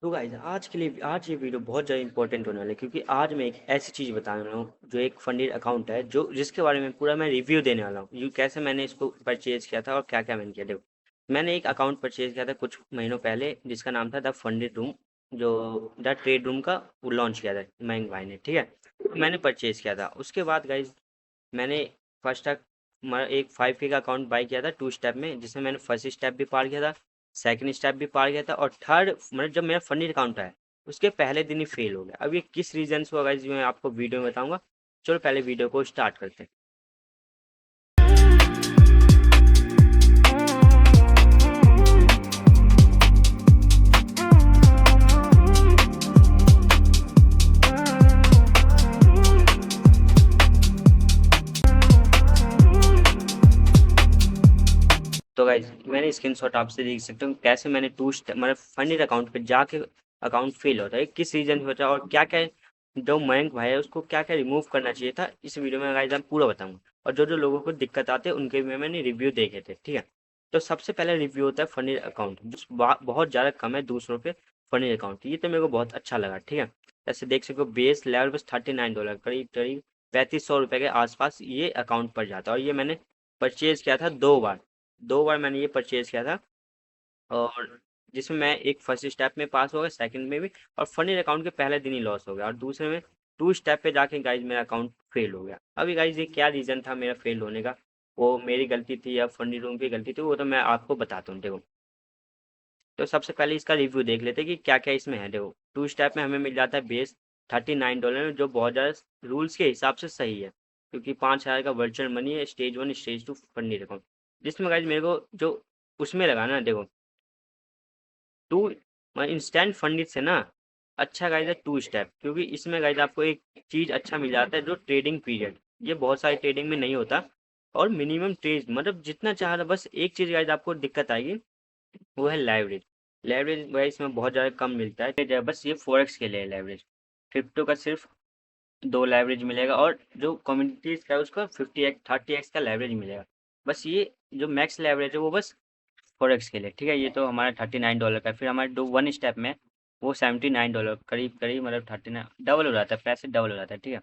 तो गाइस आज ये वीडियो बहुत ज़्यादा इंपॉर्टेंट होने वाला है क्योंकि आज मैं एक ऐसी चीज़ बताने वाला हूँ जो एक फंडेड अकाउंट है जो जिसके बारे में पूरा मैं रिव्यू देने वाला हूँ यू कैसे मैंने इसको परचेज किया था और क्या क्या मैंने किया। देखो, मैंने एक अकाउंट परचेज किया था कुछ महीनों पहले जिसका नाम था द फंडेड रूम, जो द ट्रेड रूम का वो लॉन्च किया था मयंक भाई ने। ठीक है, मैंने परचेज किया था। उसके बाद गाइज मैंने फर्स्ट एक 5K का अकाउंट बाय किया था 2 स्टेप में, जिसमें मैंने फर्स्ट स्टेप भी पार किया था, सेकंड स्टेप भी पार किया था और थर्ड मतलब जब मेरा फंडी अकाउंट आया उसके पहले दिन ही फेल हो गया। अब ये किस रीजन से होगा मैं आपको वीडियो में बताऊंगा। चलो पहले वीडियो को स्टार्ट करते हैं। तो गाइज मैंने स्क्रीनशॉट आपसे देख सकते हो कैसे मैंने टू स्टेप मतलब फंडेड अकाउंट पे जाके अकाउंट फेल होता है, किस रीजन से होता है और क्या क्या जो मयंक भाई है उसको क्या क्या रिमूव करना चाहिए था। इस वीडियो में गाइज मैं पूरा बताऊंगा और जो जो लोगों को दिक्कत आते हैं उनके भी मैंने रिव्यू देखे थे। ठीक है, तो सबसे पहले रिव्यू होता है फंडेड अकाउंट जो बहुत ज़्यादा कम है दूसरों पे। फंडेड अकाउंट ये तो मेरे को बहुत अच्छा लगा। ठीक है, जैसे देख सकते हो बेस लेवल बस $39 करीब करीब 3500 रुपये के आसपास ये अकाउंट पड़ जाता है। और ये मैंने परचेज किया था 2 बार। 2 बार मैंने ये परचेज किया था और जिसमें मैं एक फर्स्ट स्टेप में पास हो गया, सेकंड में भी, और फनी अकाउंट के पहले दिन ही लॉस हो गया और दूसरे में 2 स्टेप पे जाके गाइज मेरा अकाउंट फेल हो गया। अभी गाइज ये क्या रीज़न था मेरा फेल होने का, वो मेरी गलती थी या फनी रूम की गलती थी, वो तो मैं आपको बताता हूँ। देखो, तो सबसे पहले इसका रिव्यू देख लेते हैं कि क्या क्या इसमें है। देखो, 2 स्टेप में हमें मिल जाता है बेस $39 में, जो बहुत ज़्यादा रूल्स के हिसाब से सही है क्योंकि 5,000 का वर्चुअल मनी है स्टेज 1 स्टेज 2 फंडी अकाउंट, जिसमें गाइज मेरे को जो उसमें लगा ना, देखो टू इंस्टेंट फंडिंग से ना अच्छा गाइज है 2 स्टेप, क्योंकि इसमें गाइज आपको एक चीज़ अच्छा मिल जाता है जो ट्रेडिंग पीरियड, ये बहुत सारे ट्रेडिंग में नहीं होता। और मिनिमम ट्रेड मतलब जितना चाह रहा, बस एक चीज़ गाइज आपको दिक्कत आएगी वो है लेवरेज। लेवरेज गाइज इसमें बहुत ज़्यादा कम मिलता है, बस ये फोरेक्स के लिए लेवरेज। क्रिप्टो का सिर्फ 2 लेवरेज मिलेगा और जो कम्युनिटीज का है उसका 50x 30x का लेवरेज मिलेगा। बस ये जो मैक्स लेवरेज है वो बस फॉरेक्स के लिए। ठीक है, ये तो हमारा $39 का है। फिर हमारे दो 1 स्टेप में वो $79 करीब करीब मतलब 39 डबल हो जाता है, पैसे डबल हो जाता है। ठीक है,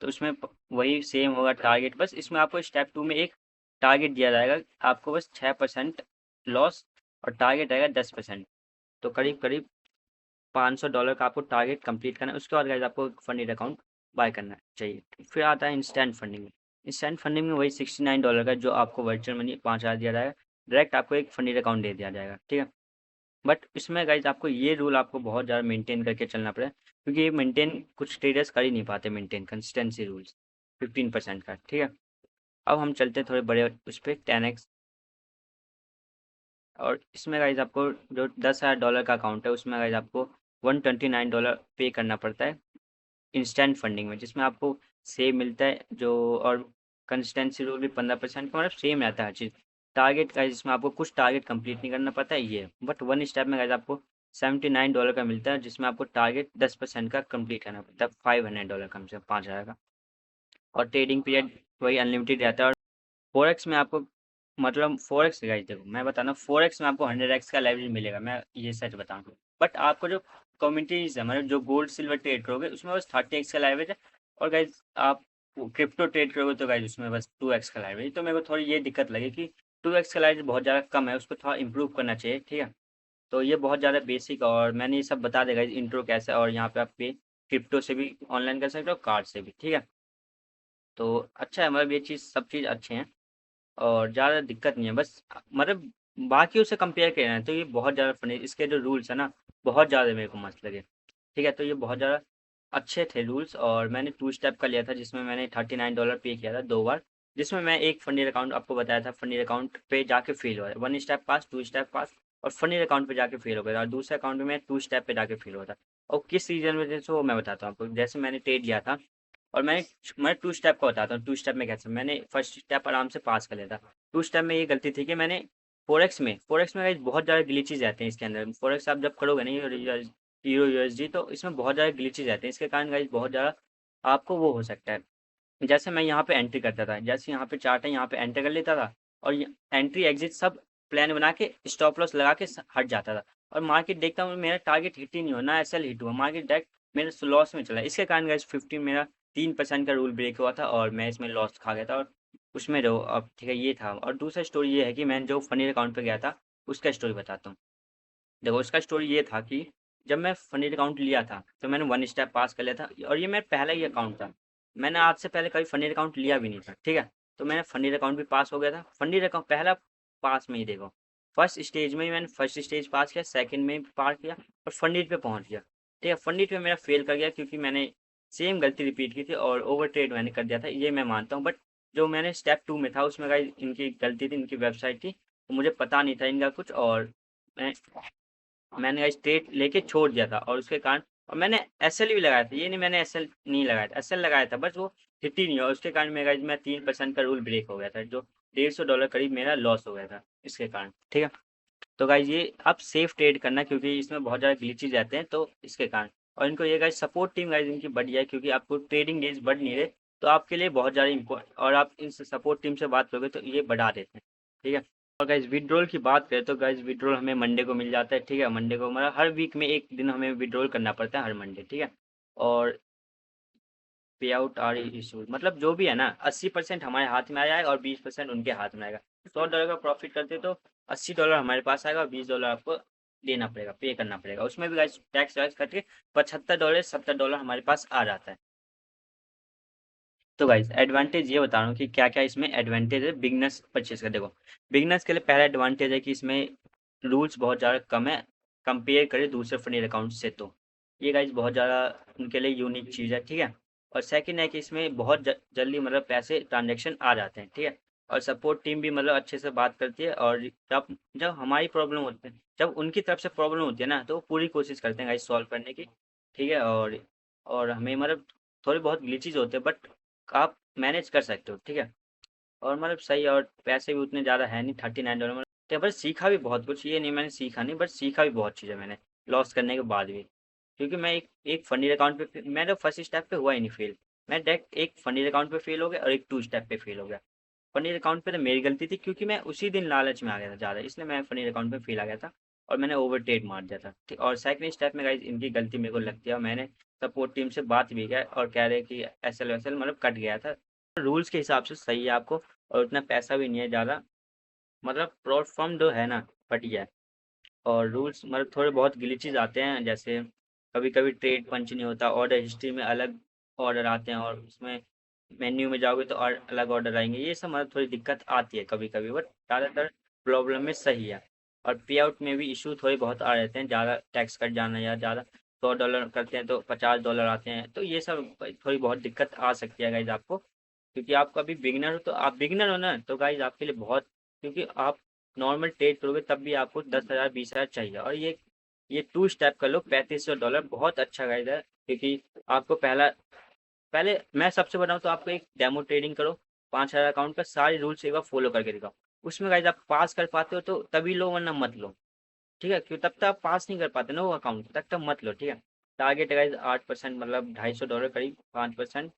तो उसमें वही सेम होगा टारगेट, बस इसमें आपको स्टेप 2 में एक टारगेट दिया जाएगा, आपको बस 6% लॉस और टारगेट रहेगा 10%। तो करीब करीब $500 का आपको टारगेट कंप्लीट करना है। उसके बाद गाइस आपको फंडेड अकाउंट बाय करना चाहिए। फिर आता है इंस्टेंट फंडिंग में। इंस्टेंट फंडिंग में वही $69 का जो आपको वर्चुअल मनी 5,000 दिया जाएगा, डायरेक्ट आपको एक फंडेड अकाउंट दे दिया जाएगा। ठीक है, बट इसमें गाइज आपको ये रूल आपको बहुत ज़्यादा मेंटेन करके चलना पड़ेगा क्योंकि ये मेंटेन कुछ ट्रेडर्स कर ही नहीं पाते, मेंटेन कंसिस्टेंसी रूल्स 15% का। ठीक है, अब हम चलते हैं थोड़े बड़े उस पर 10x। और इसमें गाइज आपको जो $10,000 का अकाउंट है उसमें गाइज आपको $129 पे करना पड़ता है इंस्टेंट फंडिंग में, जिसमें आपको सेम मिलता है जो, और कंसिस्टेंसी रूल भी 15% का, मतलब सेम रहता है हर चीज़। टारगेट का जिसमें आपको कुछ टारगेट कंप्लीट नहीं करना पड़ता है ये, बट 1 स्टेप में गाइस आपको $79 का मिलता है जिसमें आपको टारगेट 10% का कंप्लीट करना पड़ता है, $500 कम से कम 5,000 का। और ट्रेडिंग पीरियड वही अनलिमिटेड रहता है। और फोरेक्स में आपको मतलब फोरेक्स गाइस देखो मैं बताना, फोरेक्स में आपको 100x का लेवरेज मिलेगा, मैं ये सच बताऊँ। बट आपको जो कम्युनिटीज है मतलब जो गोल्ड सिल्वर ट्रेड करोगे उसमें बस 30x का लेवरेज है। और गाइज आप क्रिप्टो ट्रेड करोगे तो गाइज उसमें बस 2x का लेवरेज। तो मेरे को थोड़ी ये दिक्कत लगी कि 2x का लेवरेज बहुत ज़्यादा कम है, उसको थोड़ा इंप्रूव करना चाहिए। ठीक है, तो ये बहुत ज़्यादा बेसिक, और मैंने ये सब बता देगा इंट्रो कैसे, और यहाँ पे आप पे क्रिप्टो से भी ऑनलाइन कर सकते हो, कार्ड से भी। ठीक है, तो अच्छा है, मतलब ये चीज़ सब चीज़ अच्छे हैं और ज़्यादा दिक्कत नहीं है। बस मतलब बाकियों से कंपेयर करें ना तो ये बहुत ज़्यादा फनी, इसके जो रूल्स है ना बहुत ज़्यादा मेरे को मस्त लगे। ठीक है, तो ये बहुत ज़्यादा अच्छे थे रूल्स। और मैंने 2 स्टेप का लिया था जिसमें मैंने $39 पे किया था 2 बार, जिसमें मैं एक फंडी अकाउंट आपको बताया था, फंडी अकाउंट पे जाके फेल हुआ था। 1 स्टेप पास, 2 स्टेप पास, और फंडी अकाउंट पे जाके फेल हो गया था, और दूसरे अकाउंट में मैं 2 स्टेप पे जाके फेल हुआ था। और किस रीजन वजह से वो मैं बताता हूँ आपको। जैसे मैंने ट्रेड लिया था और मैं 2 स्टेप का बताता हूँ। 2 स्टेप में कैसे मैंने फर्स्ट स्टेप आराम से पास कर लिया था। 2 स्टेप में ये गलती थी कि मैंने फोरेक्स में guys बहुत ज़्यादा ग्लिचेज रहते हैं इसके अंदर। फोरेक्स आप जब करोगे ना यूरो यूएसडी, तो इसमें बहुत ज़्यादा ग्लिचेज रहते हैं, इसके कारण गाइज बहुत ज़्यादा आपको वो हो सकता है। जैसे मैं यहाँ पे एंट्री करता था, जैसे यहाँ पे चार्ट है यहाँ पे एंटर कर लेता था और एंट्री एग्जिट सब प्लान बना के स्टॉप लॉस लगा के हट जाता था। और मार्केट देखता हूँ मेरा टारगेट हिट ही नहीं हुआ, ना एसएल हिट हुआ, मार्केट डायरेक्ट मेरे लॉस में चला। इसके कारण गाइस 15 मेरा 3% का रूल ब्रेक हुआ था और मैं इसमें लॉस खा गया था। और उसमें रहो अब, ठीक है, ये था। और दूसरा स्टोरी ये है कि मैं जो फनी अकाउंट पे गया था उसका स्टोरी बताता हूँ। देखो उसका स्टोरी ये था कि जब मैं फनी अकाउंट लिया था तो मैंने 1 स्टेप पास कर लिया था और ये मेरा पहला ही अकाउंट था। मैंने आज से पहले कभी फनी अकाउंट लिया भी नहीं था, ठीक है। तो मैंने फनी अकाउंट भी पास हो गया था, फनी अकाउंट पहला पास में ही। देखो फर्स्ट स्टेज में ही मैंने फर्स्ट स्टेज पास किया, सेकंड में पार किया और फंडिट पे पहुंच गया, ठीक है। फंडिट पे मेरा फेल कर गया क्योंकि मैंने सेम गलती रिपीट की थी और ओवर ट्रेड मैंने कर दिया था, ये मैं मानता हूँ। बट जो मैंने स्टेप 2 में था उसमें गाइस इनकी गलती थी, इनकी वेबसाइट थी, तो मुझे पता नहीं था इनका कुछ। और मैं मैंने स्ट्रेट लेके छोड़ दिया था और उसके कारण, और मैंने एसएल भी लगाया था, ये नहीं मैंने एसएल नहीं लगाया था, एसएल लगाया था बस वो हिट ही नहीं हुआ। उसके कारण मेरा मैं 3% का रूल ब्रेक हो गया था, जो $150 करीब मेरा लॉस हो गया था इसके कारण, ठीक है। तो गाइज ये आप सेफ ट्रेड करना क्योंकि इसमें बहुत ज़्यादा ग्लिचेज रहते हैं, तो इसके कारण। और इनको ये गाइज सपोर्ट टीम गाइज इनकी बढ़िया है क्योंकि आपको ट्रेडिंग डेज बढ़ नहीं रहे, तो आपके लिए बहुत ज़्यादा इम्पोर्टेंट, और आप इन सपोर्ट टीम से बात करोगे तो ये बढ़ा देते हैं, ठीक है। और गाइज विड्रॉल की बात करें तो गाइज विड्रॉल हमें मंडे को मिल जाता है, ठीक है। मंडे को हमारा हर वीक में एक दिन हमें विड्रॉल करना पड़ता है, हर मंडे, ठीक है। और पे आउट आर इशू मतलब जो भी है ना, 80% हमारे हाथ में आ जाएगा और 20% उनके हाथ में आएगा। $100 का प्रॉफिट करते तो $80 हमारे पास आएगा और $20 आपको देना पड़ेगा, पे करना पड़ेगा। उसमें भी गाइस टैक्स वैक्स करके $75 $70 हमारे पास आ जाता है। तो गाइस एडवांटेज ये बता रहा हूँ कि क्या क्या इसमें एडवांटेज है बिगनर्स परचेज का। देखो बिगनर्स के लिए पहला एडवांटेज है कि इसमें रूल्स बहुत ज़्यादा कम है कंपेयर करें दूसरे फंड अकाउंट से, तो ये गाइस बहुत ज़्यादा उनके लिए यूनिक चीज़ है, ठीक है। और सेकंड है कि इसमें बहुत जल्दी मतलब पैसे ट्रांजेक्शन आ जाते हैं, ठीक है। और सपोर्ट टीम भी मतलब अच्छे से बात करती है, और जब जब हमारी प्रॉब्लम होती है, जब उनकी तरफ से प्रॉब्लम होती है ना, तो वो पूरी कोशिश करते हैं गाइस सॉल्व करने की, ठीक है। और हमें मतलब थोड़े बहुत ग्लिचेज होते हैं बट आप मैनेज कर सकते हो, ठीक है। और मतलब सही, और पैसे भी उतने ज़्यादा है नहीं, $39 में। तो बस सीखा भी बहुत कुछ, ये नहीं मैंने सीखा नहीं, बट सीखा भी बहुत चीज़ें मैंने लॉस करने के बाद भी। क्योंकि मैं एक फंडी अकाउंट पे मैं तो फर्स्ट स्टेप पे हुआ ही नहीं फेल, मैं डायरेक्ट एक फंडी अकाउंट पे फेल हो गया और एक 2 स्टेप पे फेल हो गया। फंडी अकाउंट पे तो मेरी गलती थी क्योंकि मैं उसी दिन लालच में आ गया था ज़्यादा, इसलिए मैं फंडी अकाउंट पे फेल आ गया था और मैंने ओवर ट्रेड मार दिया था, ठीक। और सेकंड स्टेप में गाइस इनकी गलती मेरे को लगती है, और मैंने सपोर्ट टीम से बात भी किया और कह रहे कि एसएल वैसल मतलब कट गया था, रूल्स के हिसाब से सही है आपको, और उतना पैसा भी नहीं है ज़्यादा, मतलब प्लेटफॉर्म जो है ना बढ़िया है। और रूल्स मतलब थोड़े बहुत ग्लिचेस आते हैं, जैसे कभी कभी ट्रेड पंच नहीं होता, ऑर्डर हिस्ट्री में अलग ऑर्डर आते हैं और उसमें मेन्यू में जाओगे तो और अलग ऑर्डर आएंगे, ये सब मतलब थोड़ी दिक्कत आती है कभी कभी, बट ज़्यादातर प्रॉब्लम में सही है। और पे आउट में भी इशू थोड़े बहुत आ रहते हैं, ज़्यादा टैक्स कट जाना या ज़्यादा $100 करते हैं तो $50 आते हैं, तो ये सब थोड़ी बहुत दिक्कत आ सकती है गाइज आपको, क्योंकि आप कभी बिगिनर हो, तो आप बिगिनर हो ना, तो गाइज आपके लिए बहुत, क्योंकि आप नॉर्मल ट्रेड करोगे तब भी आपको 10,000 20,000 चाहिए, और ये 2 स्टेप कर लो $3500 बहुत अच्छा गाइड है, क्योंकि आपको पहले मैं सबसे बताऊँ तो आपको एक डेमो ट्रेडिंग करो 5,000 अकाउंट का, सारे रूल्स एक बार फॉलो करके दिखाओ, उसमें गाइज आप पास कर पाते हो तो तभी लो, वरना मत लो, ठीक है। क्यों तब तक आप पास नहीं कर पाते ना वो अकाउंट, तब तक मत लो, ठीक है। टारगेट है गाइज 8% मतलब $250 करीब, 5%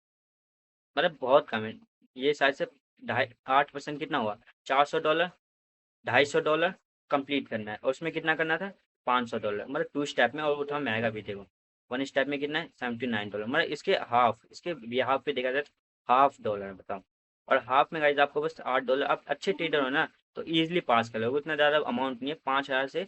मतलब बहुत कम है। ये शायद से ढाई 8% कितना हुआ, $400, $250 कंप्लीट करना है, और उसमें कितना करना था, $500, मतलब 2 स्टेप में, और वो थोड़ा महंगा भी देखो। 1 स्टेप में कितना है, $79, मतलब इसके हाफ, इसके हाफ पे देखा जाए तो $50 बताओ। और हाफ में गाइज आपको बस $8, आप अच्छे ट्रेडर हो ना तो ईजिली पास कर लोगे, उतना ज़्यादा अमाउंट नहीं है, 5,000 से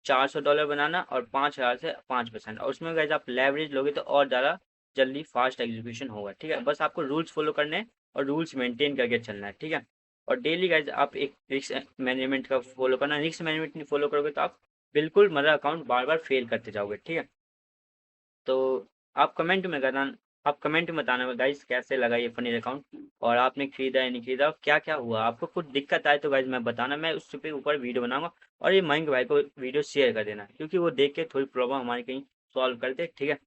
$400 बनाना और 5,000 से 5%, और उसमें गाइज आप लेवरेज लोगे तो और ज़्यादा जल्दी फास्ट एग्जीक्यूशन होगा, ठीक है। बस आपको रूल्स फॉलो करने हैं और रूल्स मेंटेन करके चलना है, ठीक है। और डेली गाइज आप एक रिस्क मैनेजमेंट का फॉलो करना, रिस्क मैनेजमेंट नहीं फॉलो करोगे तो आप बिल्कुल मतलब अकाउंट बार बार फेल करते जाओगे, ठीक है। तो आप कमेंट में करना, आप कमेंट में बताना गाइज कैसे लगा ये फनी अकाउंट, और आपने खरीदा या नहीं खरीदा, और क्या क्या हुआ, आपको कुछ दिक्कत आए तो गाइज मैं बताना, मैं उस पे ऊपर वीडियो बनाऊंगा। और ये मयंक भाई को वीडियो शेयर कर देना क्योंकि वो देख के थोड़ी प्रॉब्लम हमारी कहीं सॉल्व कर दे, ठीक है।